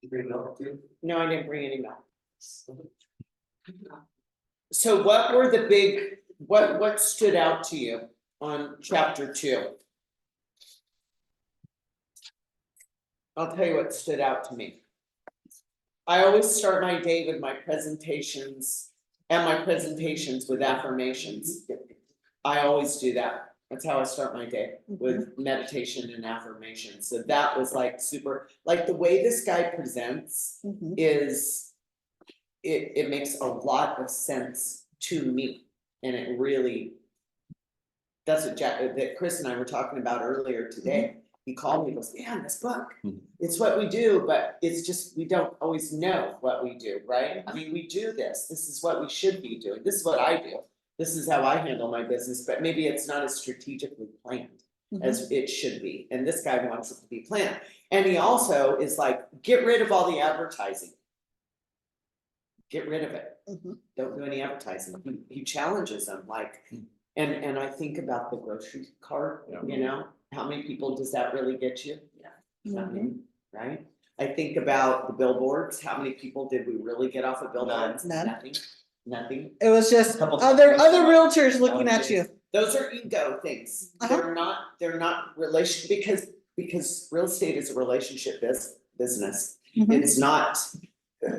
You bring milk too? No, I didn't bring any milk. So what were the big, what stood out to you on chapter 2? I'll tell you what stood out to me. I always start my day with my presentations and my presentations with affirmations. I always do that. That's how I start my day, with meditation and affirmations. So that was like super, like the way this guy presents is, it makes a lot of sense to me. And it really, that's what that Chris and I were talking about earlier today. He called me, he goes, man, this book, it's what we do, but it's just, we don't always know what we do, right? I mean, we do this is what we should be doing, this is what I do. This is how I handle my business, but maybe it's not as strategically planned as it should be, and this guy wants it to be planned. And he also is like, get rid of all the advertising. Get rid of it, don't do any advertising, he challenges them like, and I think about the grocery cart, you know, how many people does that really get you? Nothing, right? I think about the billboards, how many people did we really get off of billboards? None. Nothing. It was just Couple other times. realtors looking at you. Those are ego things, they're not because real estate is a relationship business. It's not,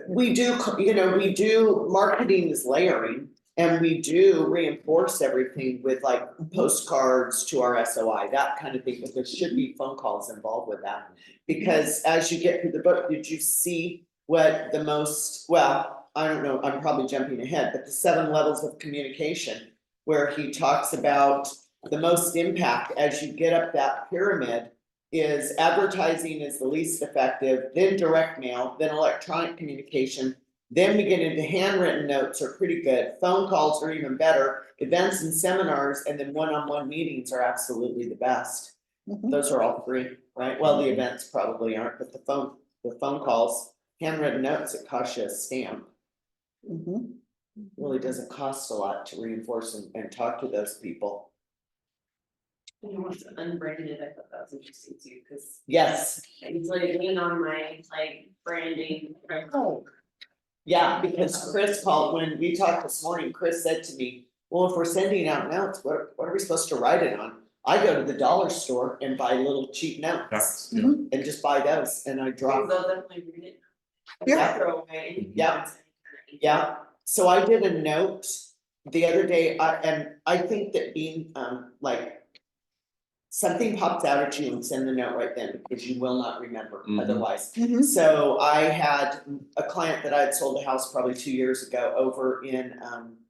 we do, you know, we do, marketing is layering. And we do reinforce everything with like postcards to our SOI, that kind of thing, but there should be phone calls involved with that. Because as you get through the book, did you see what the most, well, I don't know, I'm probably jumping ahead, but the 7 levels of communication, where he talks about the most impact as you get up that pyramid is advertising is the least effective, then direct mail, then electronic communication. Then we get into handwritten notes are pretty good, phone calls are even better, events and seminars, and then one-on-one meetings are absolutely the best. Those are all free, right? Well, the events probably aren't, but the phone calls, handwritten notes, it costs you a stamp. Really doesn't cost a lot to reinforce and talk to those people. He wants to unbrand it, I thought that was interesting too, cause Yes, he's like leaning on my like branding. yeah, because Chris called, when we talked this morning, Chris said to me, well, if we're sending out notes, what are we supposed to write it on? I go to the dollar store and buy little cheap notes and just buy those and I drop. They'll definitely read it. Yeah. Throw away. Yeah, so I did a note the other day, and I think that being like. Something pops out at you and send the note right then, because you will not remember otherwise. So I had a client that I had sold a house probably 2 years ago over in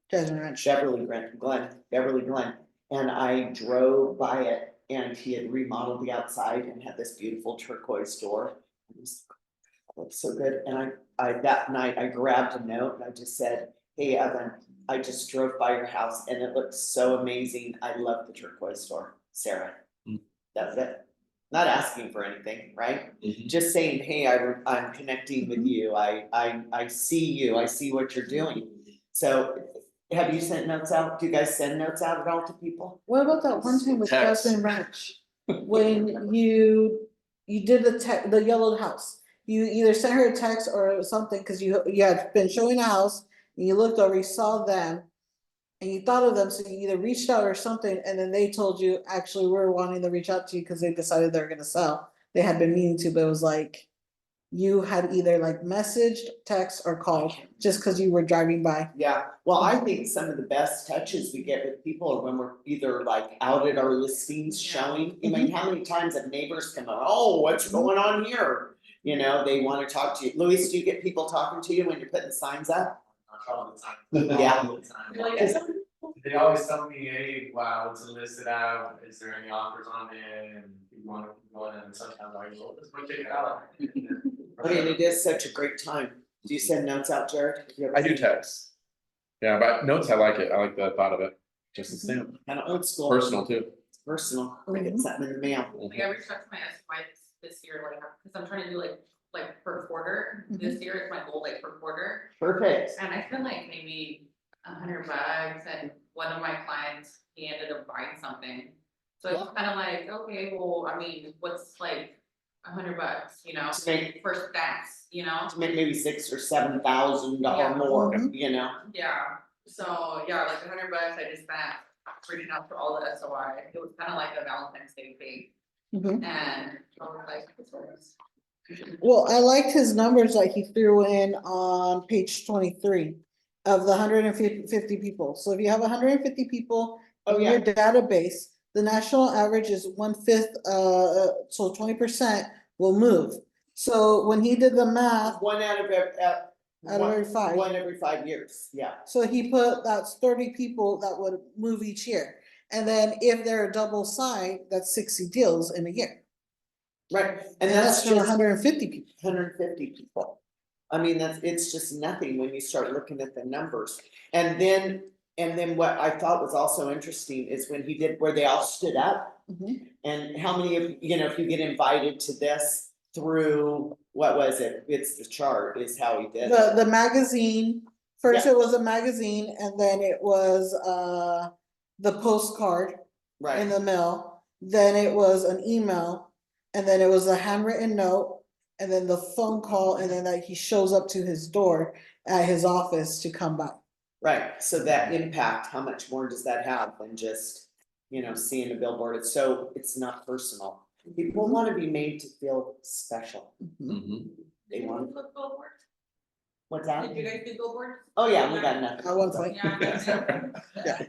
Beverly Glen. And I drove by it and he had remodeled the outside and had this beautiful turquoise door. It was so good, and I that night I grabbed a note and I just said, hey Evan, I just drove by your house and it looks so amazing, I love the turquoise door, Sarah. That's it, not asking for anything, right? Just saying, hey, I'm connecting with you, I see you, I see what you're doing. So have you sent notes out? Do you guys send notes out at all to people? What about that one time with Text. Jasmine Ranch? When you did the yellowed house, you either sent her a text or something, cause you had been showing a house and you looked over, you saw them. And you thought of them, so you either reached out or something, and then they told you, actually, we're wanting to reach out to you because they decided they're gonna sell. They had been meaning to, but it was like, you had either like messaged, text, or called, just because you were driving by. Yeah, well, I think some of the best touches we get with people are when we're either like out at our listings showing. I mean, how many times have neighbors come up, oh, what's going on here? You know, they wanna talk to you. Luis, do you get people talking to you when you're putting signs up? All the time. Yeah. All the time. You're like, Is- They always tell me, hey, wow, it's listed out, is there any offers on it, and you wanna keep going, and sometimes I'm like, well, let's go check it out. I mean, it is such a great time. Do you send notes out, Jared? Have you ever I do sent- text. Yeah, but notes, I like it, I like the thought of it, just a stamp, Kinda old school. personal too. It's personal, I get something in the mail. Like I reached out to my SY this year, like, cause I'm trying to do like per quarter, this year is my goal, like per quarter. Perfect. And I spent like maybe $100, and one of my clients, he ended up buying something. So it's kind of like, okay, well, I mean, what's like, $100, you know, To make- for stamps, you know? to make maybe $6,000 or $7,000 Yeah. more, Mhm. you know? Yeah, so, yeah, like $100, I just spent reaching out to all the SOI, it was kind of like a Valentine's Day thing, Mhm. and I was like, this was. Well, I liked his numbers that he threw in on page 23 of the 150 people. So if you have 150 people Oh, in your database, the national average is 1/5, so 20% will move. So when he did the math, One out of every, Out of every 5. One every 5 years, yeah. so he put that's 30 people that would move each year. And then if they're a double side, that's 60 deals in a year. Right, And and that's that's for just 150 people. 150 people. I mean, it's just nothing when you start looking at the numbers. And then what I thought was also interesting is when he did, where they all stood up. Mhm. And how many of, you know, if you get invited to this through, what was it? It's the chart is how he did it. The magazine, first it was a magazine and then it was the postcard in Right, the mail. Then it was an email and then it was a handwritten note and then the phone call and then like he shows up to his door at his office to come by. right. So that impact, how much more does that have than just, you know, seeing a billboard? It's not personal. People Mhm. wanna be made to feel special. Mhm. They Did you want, put billboards? what's that? Did you guys do billboards? Oh, yeah, we got nothing. At one point. Yeah.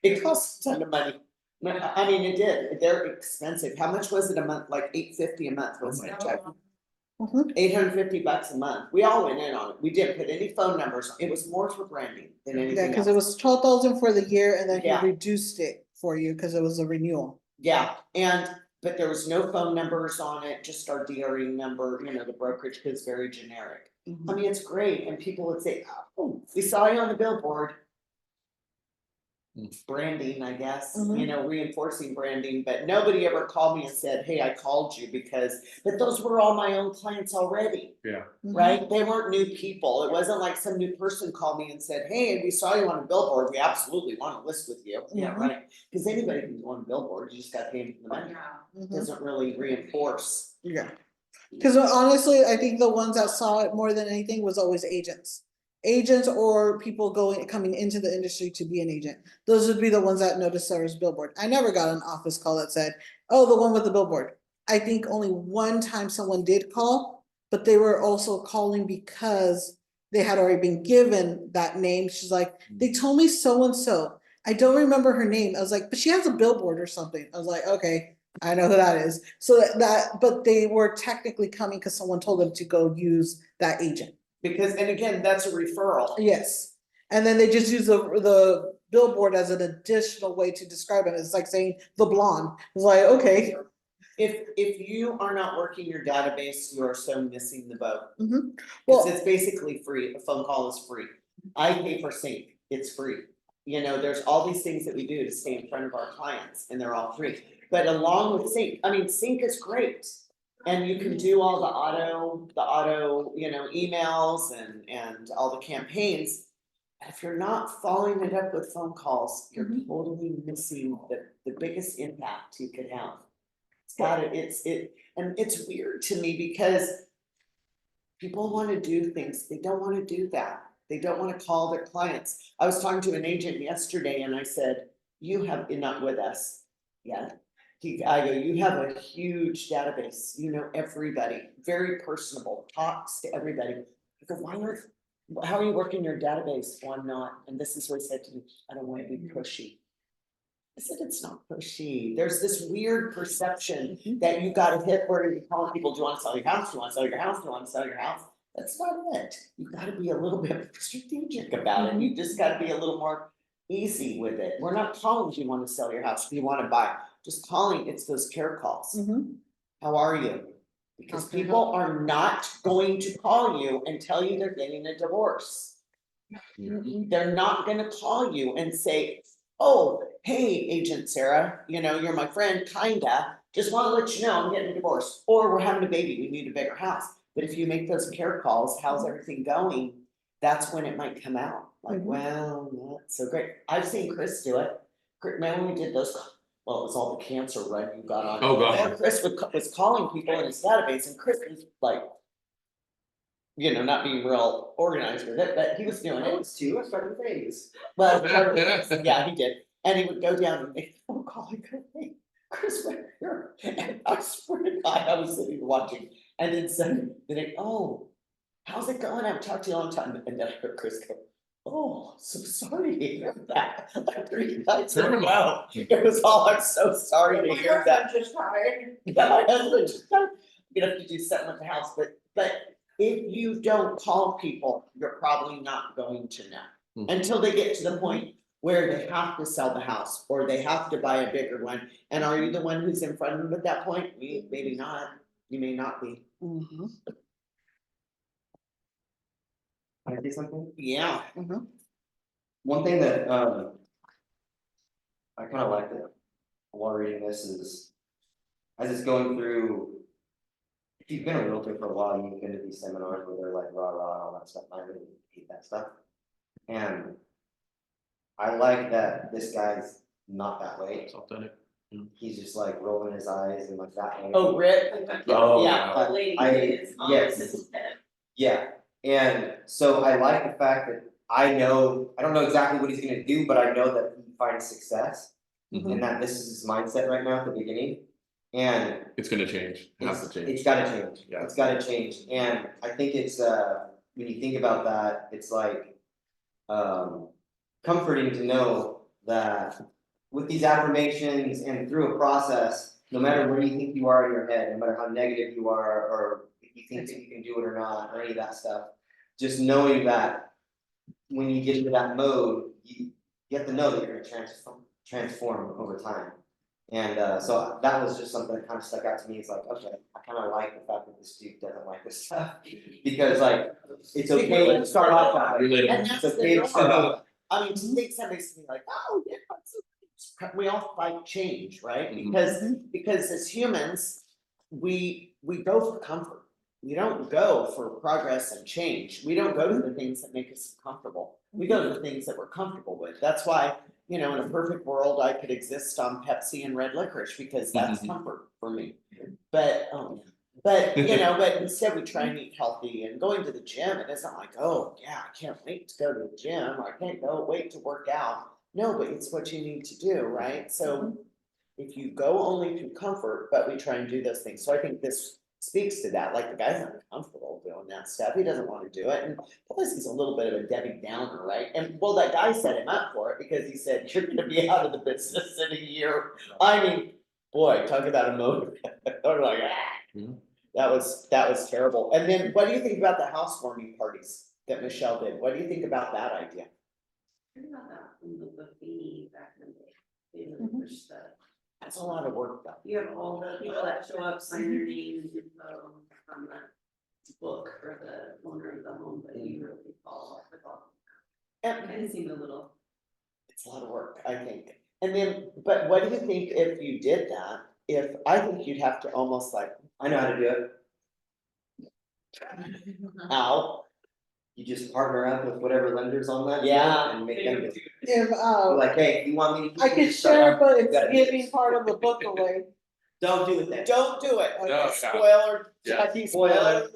It costs a ton of money. I mean, it did, they're expensive. How much was it a month? Like $850 a month, wasn't it, Chuck? Mhm. $850 a month. We all went in on it. We didn't put any phone numbers. It was more for branding than Yeah, anything cause it else. was 12,000 for the year and then he Yeah. reduced it for you, cause it was a renewal. Yeah, but there was no phone numbers on it, just our DRE number, you know, the brokerage is very generic. I mean, it's great, and people would say, oh, we saw you on the billboard. Branding, I guess, you Mhm. know, reinforcing branding, but nobody ever called me and said, hey, I called you but those were all my own clients already, Mhm. right? They weren't new people. It wasn't like some new person called me and said, hey, we saw you on a billboard, we absolutely wanna list with you. Yeah, Mhm. right, cause anybody can go on a billboard, you just gotta pay them the money. Yeah. Mhm. Doesn't really reinforce. Yeah. Cause honestly, I think the ones that saw it more than anything was always agents. Agents or people coming into the industry to be an agent. Those would be the ones that noticed Sarah's billboard. I never got an office call that said, oh, the one with the billboard. I think only one time someone did call, but they were also calling because they had already been given that name. She's like, they told me so and so. I don't remember her name. I was like, but she has a billboard or something. I was like, okay, I know who that is. So but they were technically coming because someone told them to go use that agent. Because, and again, that's a referral. Yes, and then they just use the billboard as an additional way to describe it. It's like saying the blonde. It's like, okay. If you are not working your database, you are so missing the boat. Mhm. Cause Well, it's basically free, a phone call is free. I pay for sync, it's free. You know, there's all these things that we do to stay in front of our clients and they're all free. But along with sync, I mean, sync is great. And you can do all the auto, you know, emails and all the campaigns. If you're not following it up with phone calls, you're totally missing the biggest impact you could have. And it's weird to me because people wanna do things, they don't wanna do that. They don't wanna call their clients. I was talking to an agent yesterday and I said, you have been not with us yet. I go, you have a huge database, you know everybody, very personable, talks to everybody. I go, how are you working your database? Well, I'm not, and this is what he said to me, I don't wanna be pushy. I said, it's not pushy, there's this weird perception that you gotta hit where you're telling people, do you wanna sell your house, do you wanna sell your house, do you wanna sell your house? That's not it, you gotta be a little bit strategic about it, you just gotta be a little more easy with it. We're not calling, do you wanna sell your house, do you wanna buy? Just calling, it's those care calls. mhm. How are you? Because How can I people are not going to call you and tell you they're getting a divorce. They're not gonna call you and say, oh, hey, Agent Sarah, you know, you're my friend, kinda, just wanna let you know I'm getting a divorce, or we're having a baby, we need a bigger house. But if you make those care calls, how's everything going? That's when it might come out, like, Mhm. well, not so great. I've seen Chris do it. Remember when we did those Well, it was all the cancer run you got on. Oh, God. And Chris was calling people in his database and Chris was like. Not being real organized with it, but he was doing it. too, I started phase. Well, part of it was- yeah, he did, and he would go down and make a phone call, I go, hey, Chris right here, and I swear to God, I was sitting watching, and then suddenly, oh, how's it going, I haven't talked to you in a long time, and then I heard Chris go, oh, so sorry to hear that, like 3 nights in a row, it was all, I'm so sorry to hear that. Just tired. Yeah, my husband just, I'm gonna have to do something with the house, but if you don't call people, you're probably not going to know. Hmm. Until they get to the point where they have to sell the house, or they have to buy a bigger one, and are you the one who's in front of them at that point? Maybe not, you may not be, Mhm. Can I say something? yeah. One thing that, I kinda like that, while reading this is, as it's going through. If you've been a realtor for a while, you've been to these seminars where they're like rah rah and all that stuff, I really hate that stuff. And I like that this guy's not that way, It's authentic. he's just like rolling his eyes and like that way. Oh, Rick, Oh, yeah. The lady I- is on yes. his head. Yeah, and so I like the fact that I don't know exactly what he's gonna do, but I know that he finds success. Mhm. And that this is his mindset right now at the beginning, and It's gonna change, has to change. it's gotta change, Yeah. it's gotta change, and I think it's, when you think about that, it's like. Comforting to know that with these affirmations and through a process, no matter where you think you are in your head, no matter how negative you are, or if you think that you can do it or not, or any of that stuff. Just knowing that when you get into that mode, you have to know that you're gonna transform over time. And so that was just something that kind of stuck out to me, it's like, okay, I kind of like the fact that this dude doesn't like this stuff. Because like, it's okay to start off that way, Relatable. And that's it's okay the to start norm. off. I mean, to think somebody's gonna be like, oh, yeah, we all fight change, right? Mhm. Because as humans, we go for comfort. We don't go for progress and change. We don't go to the things that make us comfortable. We go to the things that we're comfortable with. That's why, in a perfect world, I could exist on Pepsi and red licorice because that's Mhm. comfort for me. But, but instead we try and eat healthy and going to the gym, it isn't like, oh, yeah, I can't wait to go to the gym, or I can't wait to work out. No, but it's what you need to do, right? So if you go only through comfort, but we try and do those things, so I think this speaks to that, like the guy's not comfortable doing that stuff, he doesn't wanna do it, and plus he's a little bit of a Debbie Downer, right? And well, that guy set him up for it, because he said, you're gonna be out of the business in a year, I mean, boy, talk about a motive, they're like, Yeah. that was terrible, and then what do you think about the housewarming parties that Michelle did, what do you think about that idea? I heard about that from the Buffini back in the day. They Mhm. really pushed the, That's a lot of work though. you have all the people that show up, sign their name and info on the book for the owner of the home, but you really follow up with all. And Kind of seemed a little, it's a lot of work, I think. And then, but what do you think if you did that? I think you'd have to almost like, I know how to do it, ow, you just partner up with whatever lenders on that. Yeah. And make them, do it. If, Like, hey, if you want me to. I keep could this stuff, share, but you it's gotta do giving this. part of the book away. Don't do it then. don't do it. No, yeah. Spoiler, Yeah. Jackie, spoiler.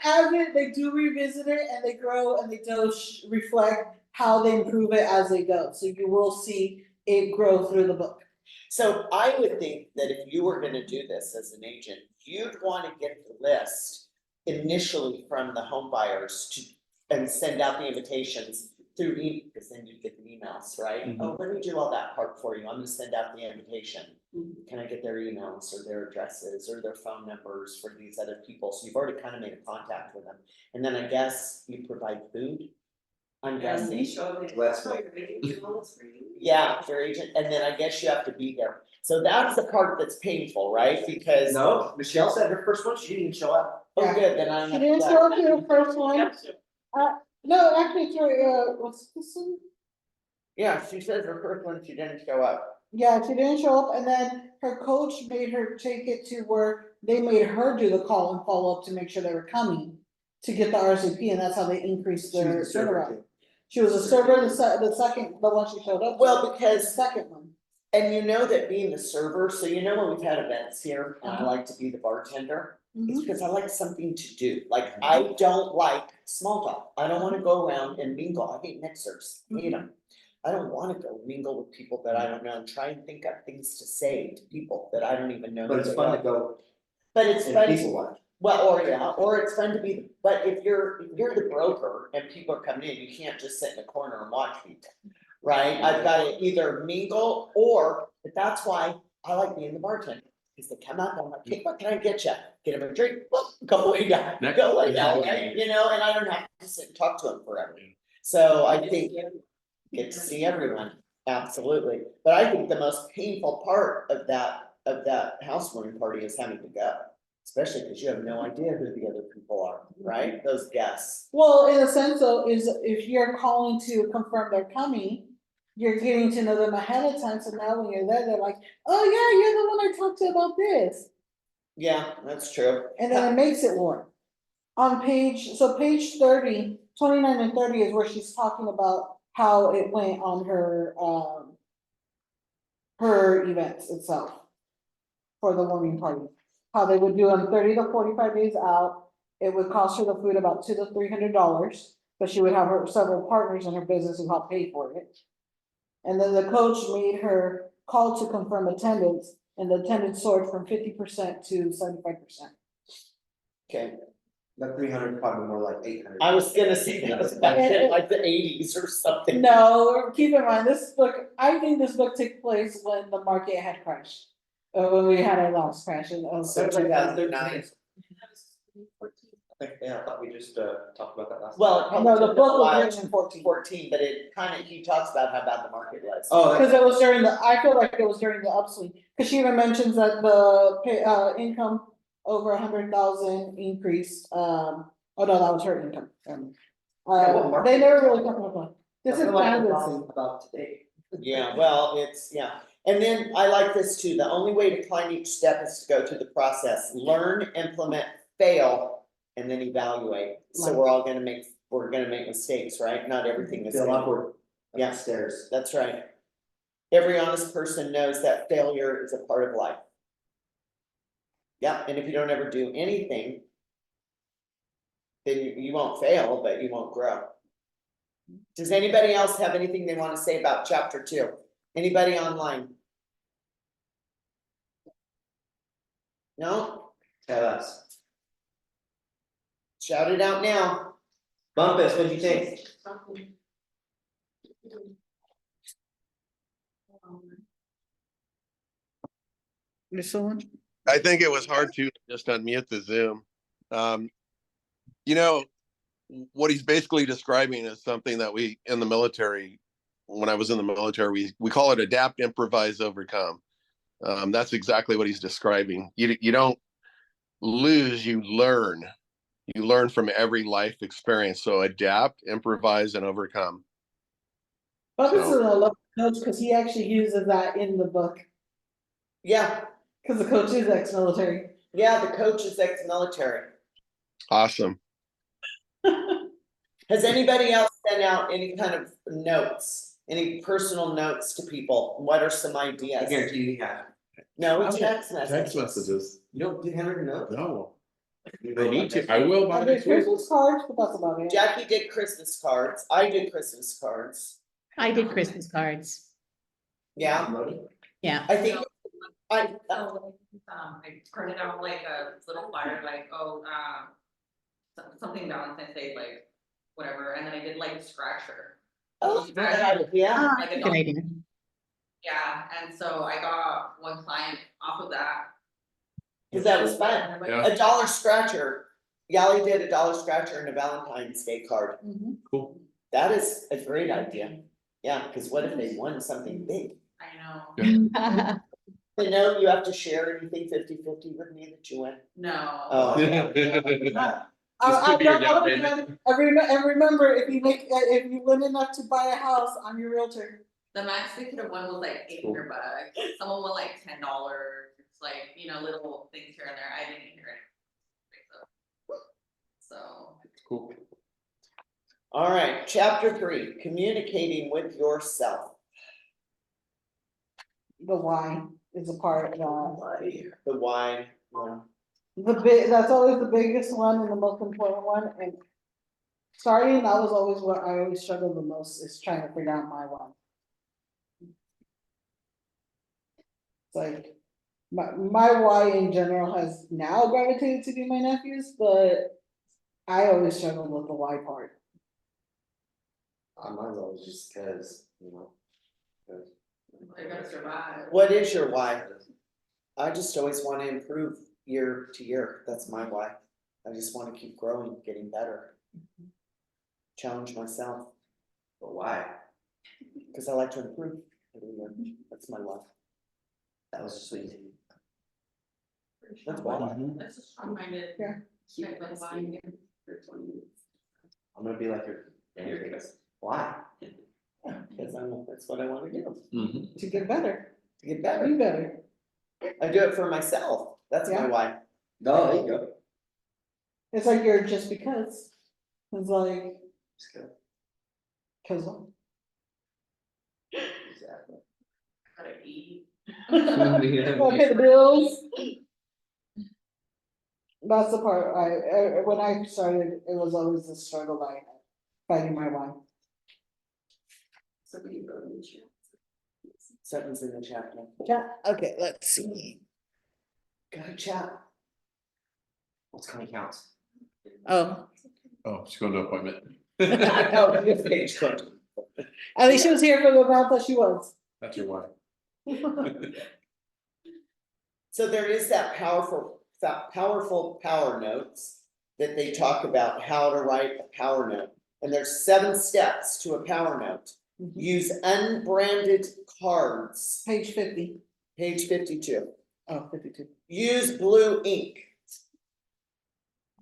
As they do revisit it and they grow and they do reflect how they improve it as they go, so you will see it grow through the book. So I would think that if you were gonna do this as an agent, you'd wanna get the list initially from the home buyers and send out the invitations through because then you'd get the emails, right? Mhm. Oh, let me do all that part for you, I'm gonna send out the invitation. Can I get their emails or their addresses or their phone numbers for these other people? So you've already kind of made a contact with them. And then I guess you provide food. I'm and guessing. they show up, like, Let's oh, you're making tools for you. Yeah, for agent, and then I guess you have to be there. So that's the part that's painful, right? Because. No, Michelle said her first one, she didn't even show up. Oh, good, then I She don't didn't have show to. up to the first one. No, actually, it's for, what's this one? Yeah, she says her first one, she didn't show up. Yeah, she didn't show up, and then her coach made her take it to where they made her do the call and follow up to make sure they were coming to get the RCP, and that's how they increased She was their the server turnaround. too. She was a server, the one she showed up. Well, The because, second one. and you know that being the server, so you know when we've had events here, and I like to be the bartender. It's Mhm. because I like something to do, like, I don't like small talk, I don't wanna go around and mingle, I hate mixers, hate them. I don't wanna go mingle with people that I don't know and try and think of things to say to people that I don't even know. But who it's they fun are. to go But it's and fun people to, watch. well, or yeah, or it's fun to be, but if you're the broker and people are coming in, you can't just sit in a corner and watch people. Right, I've gotta either mingle or, but that's why I like being the bartender, cause they come up, I'm like, hey, what can I get you? Get them a drink, whoop, go way down, go way down, right, you know, and I don't have to sit and talk to them forever. So I think, get to see everyone, absolutely, but I think the most painful part of that housewarming party is having to go. Especially because you have no idea who the other people are, right, those guests. Well, in a sense though, is if you're calling to confirm they're coming, you're getting to know them ahead of time, so now when you're there, they're like, oh yeah, you're the one I talked to about this. Yeah, that's true. And then it makes it warm. On page 30, 29 and 30 is where she's talking about how it went on her events itself. For the warming party, how they would do them 30 to 45 days out, it would cost her the food about $200 to $300, but she would have her several partners in her business who help pay for it. And then the coach made her call to confirm attendance, and the attendance soared from 50% to 75%. Okay, That 300 probably more like 800. I was gonna say that was back in like the eighties or something. No, keep in mind, I think this book took place when the market had crashed. When we had our last crash in. So 2009. Yeah, I thought we just talked about that last. Well, it No, probably the took a book was while, written in 14. 14, but it kind of, he talks about how bad the market was. Oh, Cause it was I feel like it was during the upswing, cause she even mentions that the income over 100,000 increased, oh no, that was her income. what market? They never really talked about that. This I is feel like we're Candace. talking about today. Yeah, well, it's, yeah, and then I like this too, the only way to climb each step is to go through the process, learn, implement, fail, and then evaluate. So we're gonna make mistakes, right? Not everything is. Feel gonna- awkward. Yeah. Stairs. That's right. Every honest person knows that failure is a part of life. Yeah, and if you don't ever do anything, then you won't fail, but you won't grow. Does anybody else have anything they wanna say about chapter 2? Anybody online? No? Tell us. Shout it out now. Bumpus, what'd you think? There's someone? I think it was hard to just unmute the Zoom. You know, what he's basically describing is something that we in the military, when I was in the military, we call it adapt, improvise, overcome. That's exactly what he's describing. You don't lose, you learn. You learn from every life experience. So adapt, improvise, and overcome. But this is a love coach, cause he actually uses that in the book, Yeah, cause the coach is ex-military. yeah, the coach is ex-military. Awesome. Has anybody else sent out any kind of notes, any personal notes to people? What are some I ideas? guarantee you have. No, Okay. text messages. Text messages, You don't do handwritten notes? no, I need to, I will by I did next week. Christmas cards, but that's about it. Jackie did Christmas cards, I did Christmas cards, I did Christmas cards. yeah, Yeah. I think, I, I printed out like a little flyer, like, something Valentine's Day, like, whatever, and then I did like scratcher. oh, yeah, Like a Good dog. idea. Yeah, and so I got one client off of that. cause that was fun. And I'm like, Yeah. A dollar scratcher, Yali did a dollar scratcher and a Valentine's Day card, Mhm. Cool. that is a great idea. Yeah, cause what if they won something big? I know, But no, you have to share anything 50-50 with me that you win. no. Oh. This could be your down And payment. remember, if you win enough to buy a house, I'm your realtor. The max they could have won was like $800, someone won like $10, it's like, little things here and there, I didn't hear it. So. Cool. Alright, chapter 3, communicating with yourself. The why is a part, The why, well, that's always the biggest one and the most important one, and starting, that was always what I always struggled the most, is trying to figure out my why. It's like, my why in general has now gravitated to be my nephews, but I always struggled with the why part. Mine's always just cause, you know. 'cause- I gotta survive. what is your why? I just always wanna improve year to year, that's my why. I just wanna keep growing, getting better. Challenge myself, But why? cause I like to improve every year, that's my why. That was just what you did. That's why. That's a strong-minded. Yeah. Type of line. For 20 minutes. I'm gonna be like your grandkids. Why? Cause that's what I wanna do, Mhm. To get better, to get be better. better. I do it for myself, that's my Yeah. why. No, there you go. It's like you're just because, it's like, Just go. cause. Exactly. Gotta eat. Okay, the bills. That's the part, when I started, it was always the struggle I had, fighting my why. So we can go in the chat. Something's in the chat now. Yeah, okay, let's see. Got a chat. What's coming counts? Oh, Oh, she's going to appointment. Oh, this page code. at least she was here for the amount that she was. That's your why. So there is that powerful power notes that they talk about how to write a power note. And there's 7 steps to a power note. Mhm. Use unbranded cards, Page 50. page 52. Oh, 52. Use blue ink.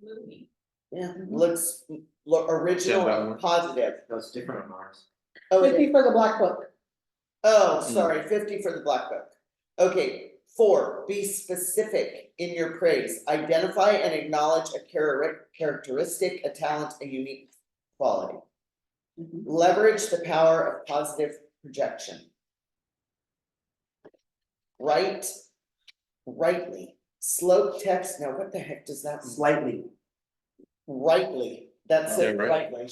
Louis. Yeah, Mhm. looks original that and one. positive. No, it's different on ours. Oh, it 50 is. for the black book. Oh, sorry, 50 for the black book. Okay, 4, be specific in your praise. Identify and acknowledge a characteristic, a talent, a unique quality. Mhm. Leverage the power of positive projection. Write rightly. Slope text, now what the heck does that mean? Slightly. Rightly, that's it, Yeah, right. rightly.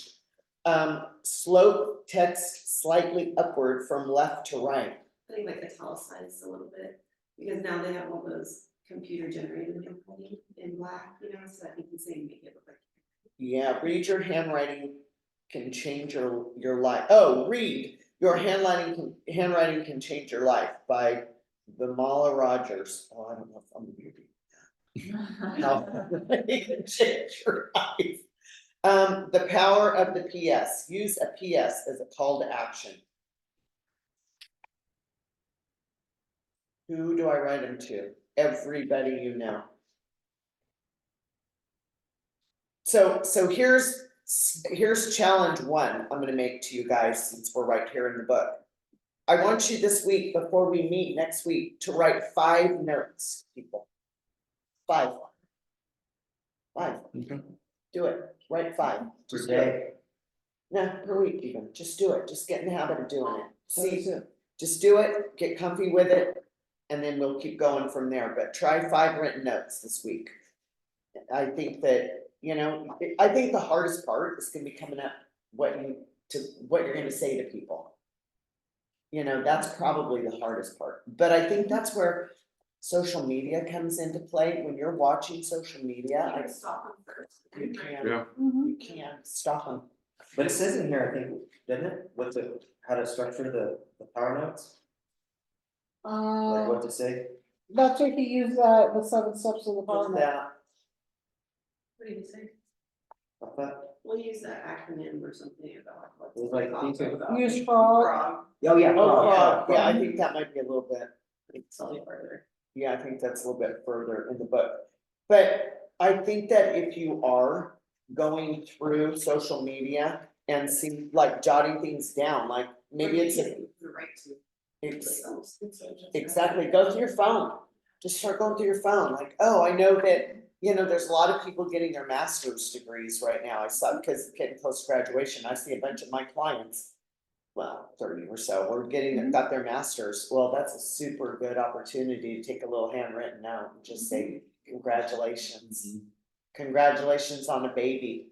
Slope text slightly upward from left to right. I think like italicized a little bit, because now they have all those computer generated handwriting in black, you know, so that you can say make it look like. Yeah, read your handwriting can change your life. Oh, read your handwriting can change your life by Vimala Rogers. Oh, I don't know if I'm gonna read how it can change your life. The power of the PS. Use a PS as a call to action. Who do I write them to? Everybody you know. So here's challenge 1 I'm gonna make to you guys, since we're right here in the book. I want you this week, before we meet next week, to write 5 notes, people. 5. 5, Okay. do it, write 5. Per Just do it. day. No, per week even, just do it, just get in the habit of doing it. See, That's it. just do it, get comfy with it, and then we'll keep going from there, but try 5 written notes this week. I think that, you know, I think the hardest part is gonna be coming up what you're gonna say to people. You know, that's probably the hardest part, but I think that's where social media comes into play. When you're watching social media, You can stop them first. you can, Yeah. Mhm. you can stop them. But it says in here, I think, doesn't it, how to structure the power notes? Like what to say? That's where he used the 7 steps of the power What's note. that? What do you say? I thought, We'll use that acronym or something about what. It was like, to talk about. Use frog. Frog, oh yeah. Oh, frog, yeah, I think that might be a little bit. slightly further. Yeah, I think that's a little bit further in the book. But I think that if you are going through social media and see, like jotting things down, like maybe it's The right to. exactly, go through your phone. Just start going through your phone, like, oh, I know that you know, there's a lot of people getting their master's degrees right now, I saw, because getting close to graduation, I see a bunch of my clients. Well, 30 or so, were getting, got their masters, well, that's a super good opportunity to take a little handwritten note and just say, congratulations. Congratulations on a baby.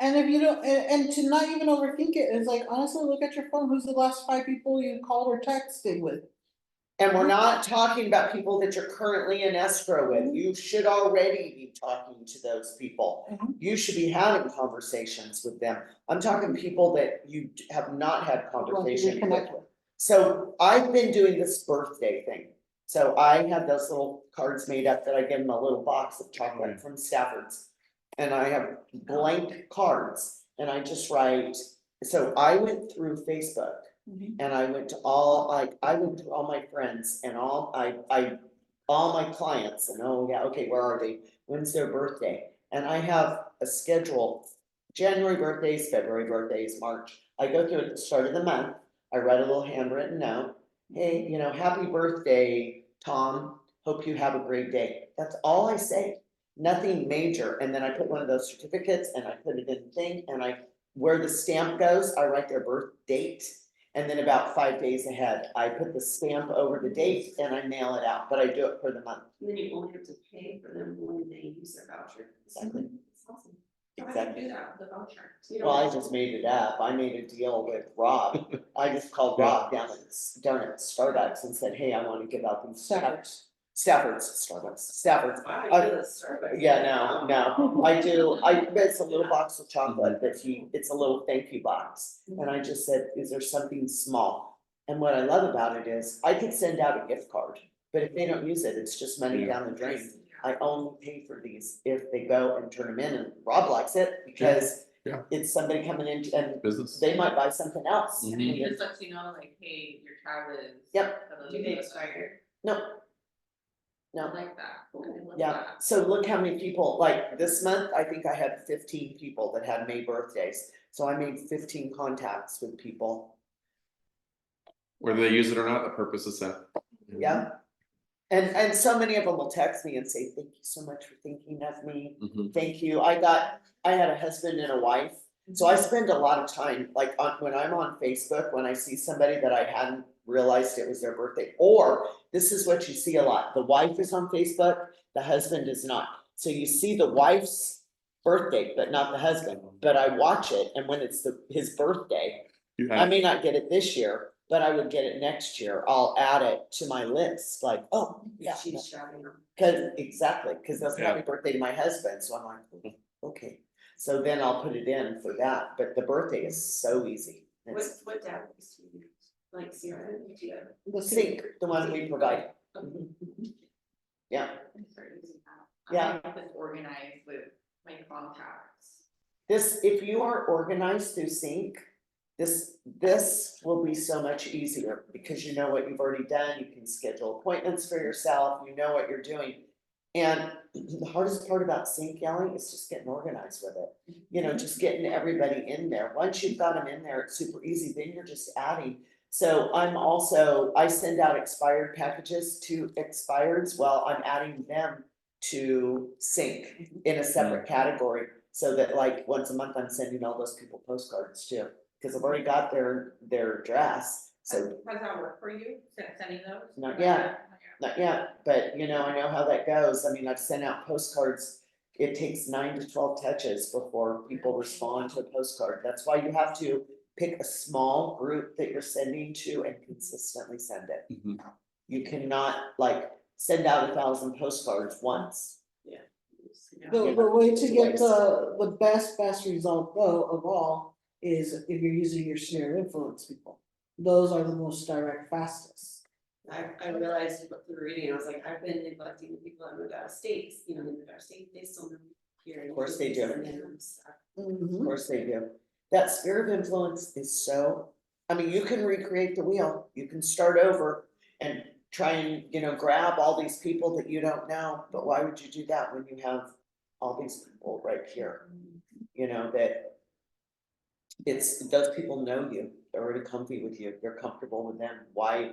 And if you don't, and to not even overthink it, it's like, honestly, look at your phone, who's the last 5 people you called or texted with? And we're not talking about people that you're currently in escrow with, you should already be talking to those people. Mhm. You should be having conversations with them, I'm talking people that you have not had conversations with. reconnect with. So I've been doing this birthday thing, so I have those little cards made up that I give them a little box of chocolate from Stafford's. And I have blank cards, and I just write, so I went through Facebook. And I went to all, I went to all my friends and all my clients and, oh yeah, okay, where are they? When's their birthday? And I have a schedule, January birthdays, February birthdays, March. I go through at the start of the month, I write a little handwritten note. Hey, you know, happy birthday, Tom, hope you have a great day. That's all I say, nothing major. And then I put one of those certificates and I put it in the thing and where the stamp goes, I write their birth date. And then about 5 days ahead, I put the stamp over the date and I mail it out, but I do it for the month. And then you only have to pay for them when they use their voucher. Exactly. That's awesome. How do Exactly. you do that with the voucher? So you don't Well, I have to- just made it up. I made a deal with Rob. I just called Rob down at Starbucks and said, hey, I wanna give out these Stafford's, Stafford's. Wow, you I- do this Starbucks. Yeah, no, I do, it's a little box of chocolate that it's a little thank you box. And I just said, is there something small? And what I love about it is, I could send out a gift card, but if they don't use it, it's just money down the drain. I only pay for these if they go and turn them in, and Rob likes it because Yeah. it's somebody coming in and Business. they might buy something else. Mhm. And it just lets you know, like, hey, your child is. Yep. Do they expire? No, I no, like that. I love yeah, that. so look how many people, like this month, I think I had 15 people that had May birthdays. So I made 15 contacts with people, Whether they use it or not, the purpose is set. yeah. And so many of them will text me and say, thank you so much for thinking of me. Mhm. Thank you. I had a husband and a wife. So I spend a lot of time, like when I'm on Facebook, when I see somebody that I hadn't realized it was their birthday, or this is what you see a lot. The wife is on Facebook, the husband is not. So you see the wife's birthday, but not the husband. But I watch it, and when it's his birthday, You I have, may not get it this year, but I would get it next year. I'll add it to my list, like, oh, yeah. She's shouting them. Cause that's happy birthday to my husband, so I'm like, okay, so then I'll put it in for that, but the birthday is so easy. It's What database do you use? Like CRM, do you have? The Sync, the one we provide, yeah, I start using that. Yeah. I'm just organized with my contacts. if you are organized through Sync, this will be so much easier, because you know what you've already done, you can schedule appointments for yourself, you know what you're doing. And the hardest part about Sync, Yelling, is just getting organized with it, you know, just getting everybody in there. Once you've got them in there, it's super easy, then you're just adding. So I send out expired packages to expireds, well, I'm adding them to Sync in a separate category. So that like once a month, I'm sending all those people postcards too, because I've already got their address, so. Has that worked for you, sending those? Not yet. Not yet, but you know, I know how that goes. I mean, I've sent out postcards. It takes 9 to 12 touches before people respond to a postcard. That's why you have to pick a small group that you're sending to and consistently send it. Mhm. You cannot like send out 1,000 postcards once. The way to get the best result though of all is if you're using your sphere of influence people. Those are the most direct, fastest. I realized through reading, I was like, I've been neglecting the people that moved out of states, you know, they moved out of state, they still live here. Of course they do. And then I'm stuck. Of course they do. That sphere of influence is so, I mean, you can recreate the wheel, you can start over and try and, you know, grab all these people that you don't know, but why would you do that when you have all these people right here? You know, that those people know you, they're already comfy with you, you're comfortable with them, why?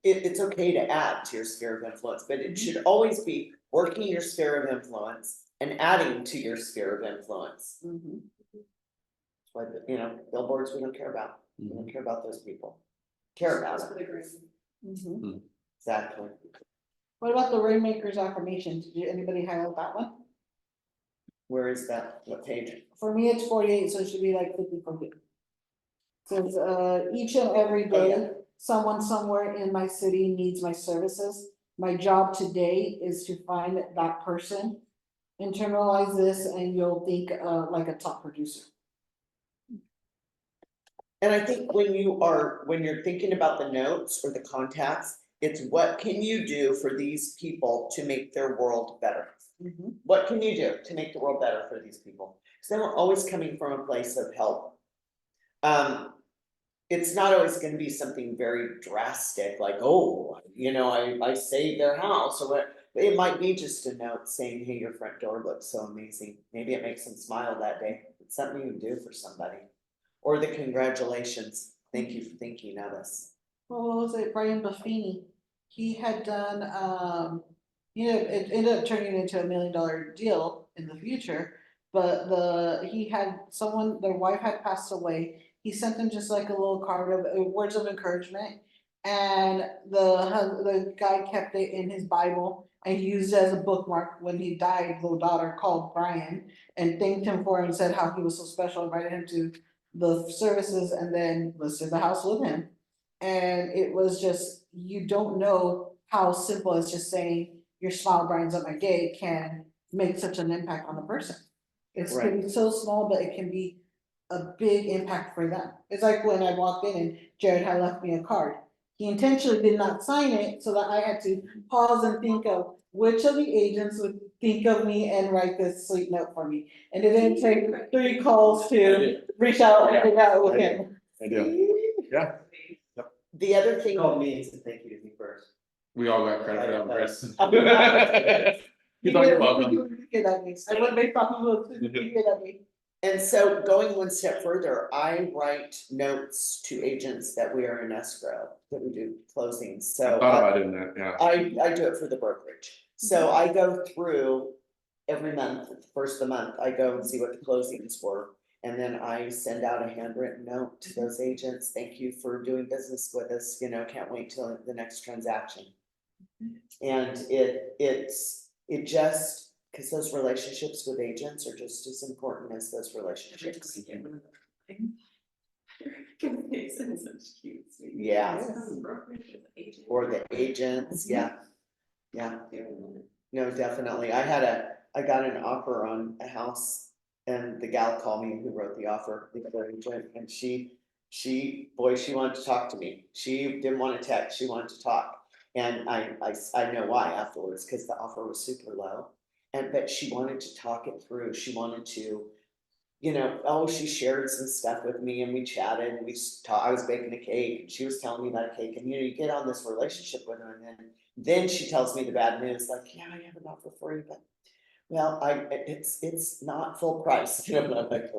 It's okay to add to your sphere of influence, but it should always be working your sphere of influence, and adding to your sphere of influence. Mhm. But, billboards, we don't care about, we don't care about those people. Care about For them, the green. Mhm. exactly. What about the Rainmakers affirmation? Did anybody highlight that one? Where is that, what page? For me, it's 48, so it should be like 50 for you. Says, each and every day, someone somewhere in my city needs my services. My job today is to find that person. Internalize this and you'll think, like a top producer. And I think when you're thinking about the notes or the contacts, it's what can you do for these people to make their world better? What can you do to make the world better for these people? Cause then we're always coming from a place of help. It's not always gonna be something very drastic, like, oh, I saved their house or what. It might be just a note saying, hey, your front door looks so amazing. Maybe it makes them smile that day. It's something you can do for somebody. Or the congratulations, thank you for thinking of us. Well, what was it, Brian Buffini? He had done, it ended up turning into $1 million deal in the future. But he had someone, their wife had passed away. He sent them just like a little card of words of encouragement. And the guy kept it in his Bible and used it as a bookmark. When he died, the daughter called Brian and thanked him for it and said how he was so special, invited him to the services and then listed the house with him. And it was just, you don't know how simple as just saying your smile brightens up my day can make such an impact on a person. It's can be so small, but it can be a big impact for them. It's like when I walked in and Jared had left me a card. He intentionally did not sign it so that I had to pause and think of which of the agents would think of me and write this sweet note for me. And it didn't take 3 calls to reach out and hang out with him. I do, yeah, The other thing. Call me and said thank you to me first. we all got credit for that one, Chris. You thought you're welcome. I went based off of it. And so going one step further, I write notes to agents that we are in escrow, that we do closings, so. I thought about doing that, yeah. I do it for the brokerage, so I go through every month, first of the month, I go and see what the closings were. And then I send out a handwritten note to those agents, thank you for doing business with us, can't wait till the next transaction. And it just, cause those relationships with agents are just as important as those relationships. Yeah. Or the agents, yeah. Yeah, no, definitely, I got an offer on a house. And the gal called me who wrote the offer, the other agent, and she wanted to talk to me. She didn't want to text, she wanted to talk. And I know why afterwards, because the offer was super low. But she wanted to talk it through. She wanted to, she shared some stuff with me and we chatted and I was baking a cake and she was telling me about a cake and you get on this relationship with her and then she tells me the bad news, like, yeah, I have an offer for you, but well, it's not full price, and I'm like,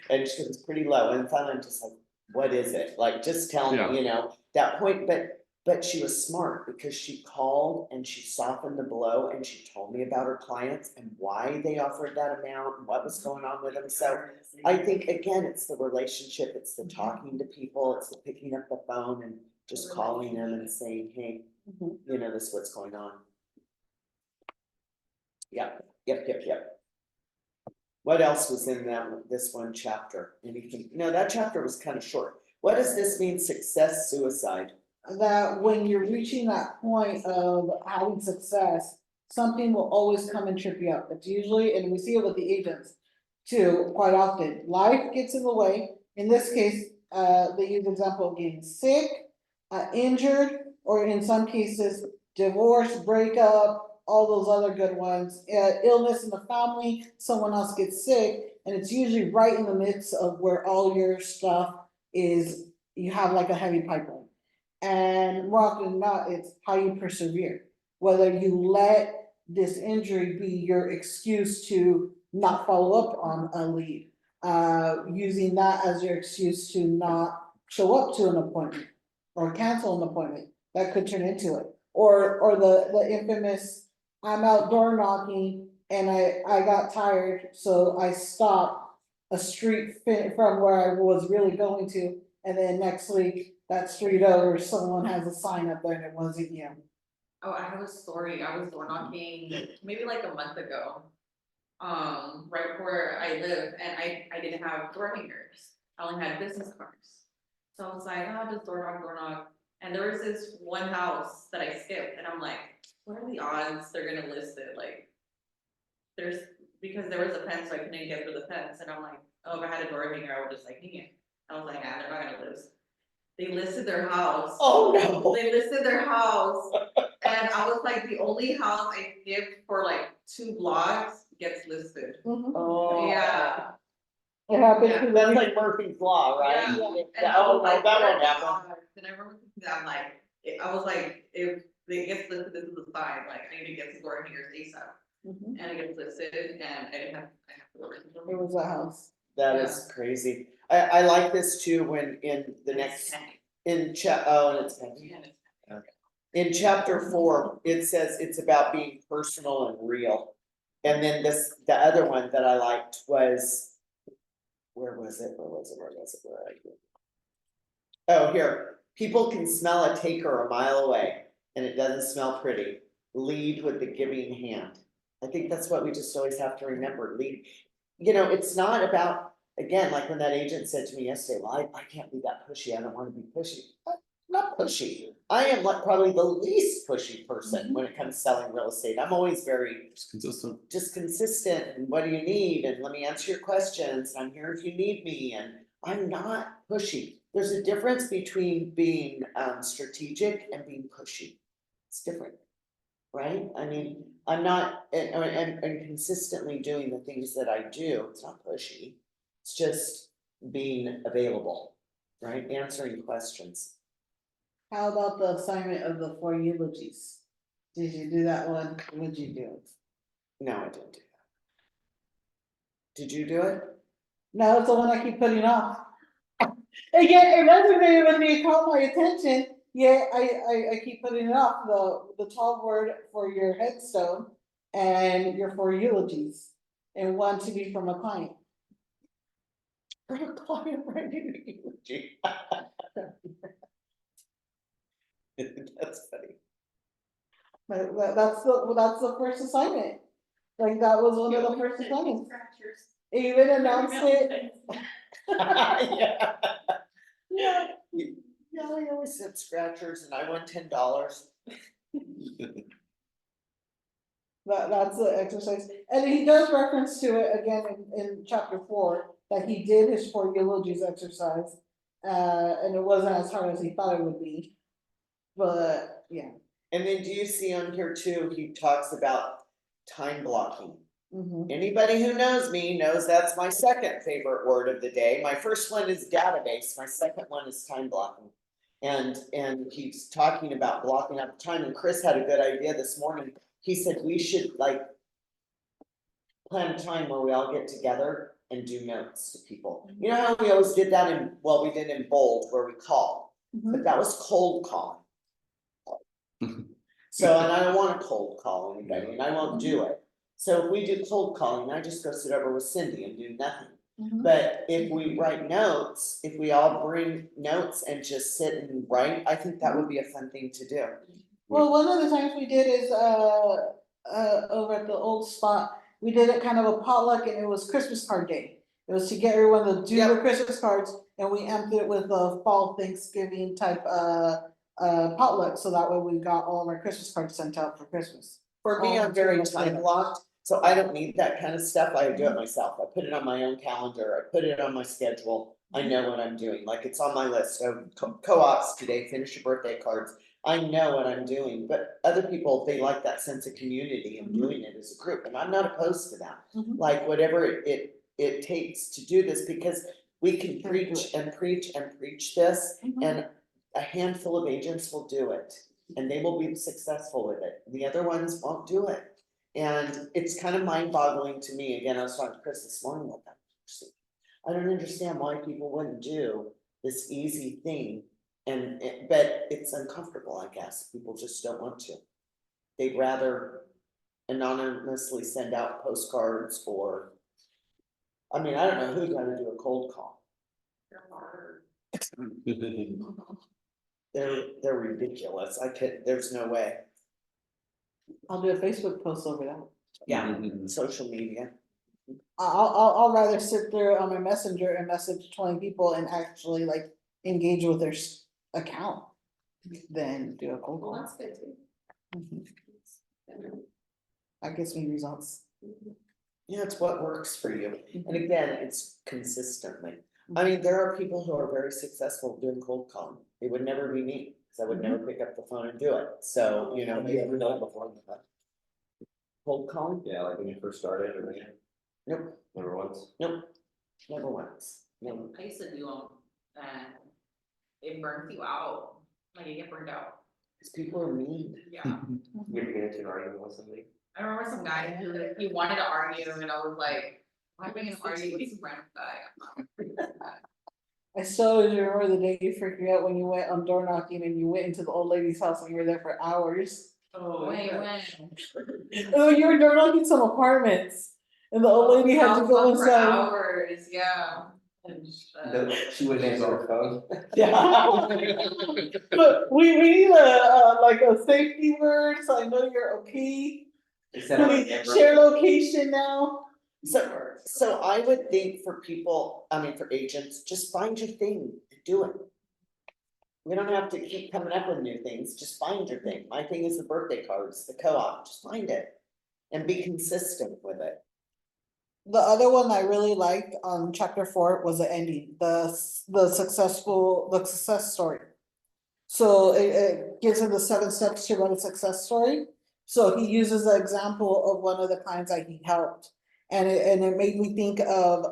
and she was pretty low, and finally I'm just like, what is it? Like, just tell me, that point, but she was smart because she called and she softened the blow and she told me about her clients and why they offered that amount and what was going on with them, so I think, again, it's the relationship, it's the talking to people, it's the picking up the phone and just calling them and saying, hey, this is what's going on. Yep. What else was in this one chapter? Anything? No, that chapter was kind of short. What does this mean, success, suicide? That when you're reaching that point of having success, something will always come and trip you up. It's usually, and we see it with the agents too, quite often. Life gets in the way. In this case, they use the example of getting sick, injured, or in some cases, divorce, breakup, all those other good ones, illness in the family, someone else gets sick, and it's usually right in the midst of where all your stuff is, you have like a heavy pipeline. And more often than not, it's how you persevere. Whether you let this injury be your excuse to not follow up on a lead, using that as your excuse to not show up to an appointment or cancel an appointment, that could turn into it. Or the infamous, I'm out door knocking And I got tired, so I stopped a street from where I was really going to. And then next week, that street over, someone has a sign up there and it wasn't you. Oh, I have a story. I was door knocking maybe like a month ago. Right where I live, and I didn't have door hangers. I only had business cards. So I was like, oh, just door knock. And there was this one house that I skipped, and I'm like, what are the odds they're gonna list it? Like, because there was a fence, so I couldn't get through the fence, and I'm like, oh, if I had a door hanger, I would just like hang it. I was like, ah, they're not gonna list. They listed their house. Oh, no. They listed their house, and I was like, the only house I skipped for like 2 blocks gets listed. Oh. Yeah. It happened Yeah. to That's me. like Murphy's Law, right? Yeah. Yeah, And I oh, was no, like, that where won't are the happen. odds? And I remember thinking that, I'm like, I was like, if it gets listed, this is the sign, like, I need to get some door hangers ASAP. Mhm. And it gets listed, and I didn't have, I have to order them. It was a house. That is crazy. I like this too, when in the next, and it's pending. In chapter 4, it says it's about being personal and real. And then the other one that I liked was, where was it? Where are you? Oh, here, people can smell a taker a mile away and it doesn't smell pretty. Lead with the giving hand. I think that's what we just always have to remember, lead. You know, it's not about, again, like when that agent said to me yesterday, well, I can't be that pushy, I don't wanna be pushy. I'm not pushy, I am like probably the least pushy person when it comes to selling real estate, I'm always very It's consistent. just consistent, and what do you need, and let me answer your questions, and I'm here if you need me, and I'm not pushy. There's a difference between being strategic and being pushy, it's different. Right, I mean, I'm not, and consistently doing the things that I do, it's not pushy, it's just being available, right, answering questions. How about the assignment of the 4 eulogies? Did you do that one? What'd you do? No, I didn't do that. Did you do it? No, it's the one I keep putting off. And yet it resonated with me, it caught my attention, yeah, I keep putting it off, the 12 word for your headstone. And your 4 eulogies, and one to be from a client. From a client writing a eulogy. That's funny. That's the first assignment. Like, that was one of the first assignments. Scratchers. It even announced it. Yeah. Yeah, yeah, I always said scratchers and I won $10. That's the exercise, and he does reference to it again in chapter 4, that he did his 4 eulogies exercise. And it wasn't as hard as he thought it would be, but yeah. And then do you see on here too, he talks about time blocking. Mhm. Anybody who knows me knows that's my second favorite word of the day. My first one is database, my second one is time blocking. And he's talking about blocking out time, and Chris had a good idea this morning. He said we should like plan a time where we all get together and do notes to people. You know how we always did that we did in bold where we call, but that was cold calling. So, and I don't wanna cold call anybody, and I won't do it. So if we do cold calling, I just go sit over with Cindy and do nothing. Mhm. But if we write notes, if we all bring notes and just sit and write, I think that would be a fun thing to do. Well, one of the times we did is over at the old spot, we did it kind of a potluck, and it was Christmas card day. It was to get everyone to do their Yep. Christmas cards, and we emptied it with the fall Thanksgiving type potluck, so that way we got all of our Christmas cards sent out for Christmas. For me, Oh, I'm very that's time good. blocked, so I don't need that kind of stuff, I do it myself, I put it on my own calendar, I put it on my schedule. I know what I'm doing, like it's on my list of co-ops today, finish your birthday cards. I know what I'm doing, but other people, they like that sense of community and doing it as a group, and I'm not opposed to that. Mhm. Like whatever it takes to do this, because we can preach and preach and preach this, Mhm. and a handful of agents will do it. And they will be successful with it, the other ones won't do it. And it's kind of mind boggling to me, again, I was talking to Chris this morning about that. I don't understand why people wouldn't do this easy thing, but it's uncomfortable, I guess, people just don't want to. They'd rather anonymously send out postcards or. I mean, I don't know who's gonna do a cold call. They're hard. They're ridiculous. There's no way. I'll do a Facebook post over that. Yeah, social media. I'll rather sit there on my messenger and message 20 people and actually like engage with their account than do a cold Well, call. that's good too. Mhm. That gets me results. Yeah, it's what works for you. And again, it's consistently. I mean, there are people who are very successful doing cold calling. It would never be me, because I would never pick up the phone and do it. So, you know. Have you ever done it before? Cold calling? Yeah, like when you first started or anything? Nope, Never once? nope, never once. No. I used to do them and it burns you out, like you get burned out, Because people are mean. yeah. You ever get into an argument with somebody? I remember some guy who he wanted to argue and I was like, why am I gonna argue with some random guy? I so remember the day you freaked me out when you went on door knocking and you went into the old lady's house and you were there for hours. Oh, Wait, yeah. when? Oh, you were door knocking some apartments and the old lady had to go Oh, for inside. hours, yeah. And, No, she wouldn't answer her phone. Yeah. But we need a like a safety word, so I know you're okay. They said I was Please never- share location now. So I would think for people, I mean, for agents, just find your thing, and do it. We don't have to keep coming up with new things, just find your thing. My thing is the birthday cards, the co-op, just find it. And be consistent with it. The other one I really liked on chapter 4 was the ending, the success story. So it gives him the 7 steps to run a success story. So he uses the example of one of the clients that he helped. And it made me think of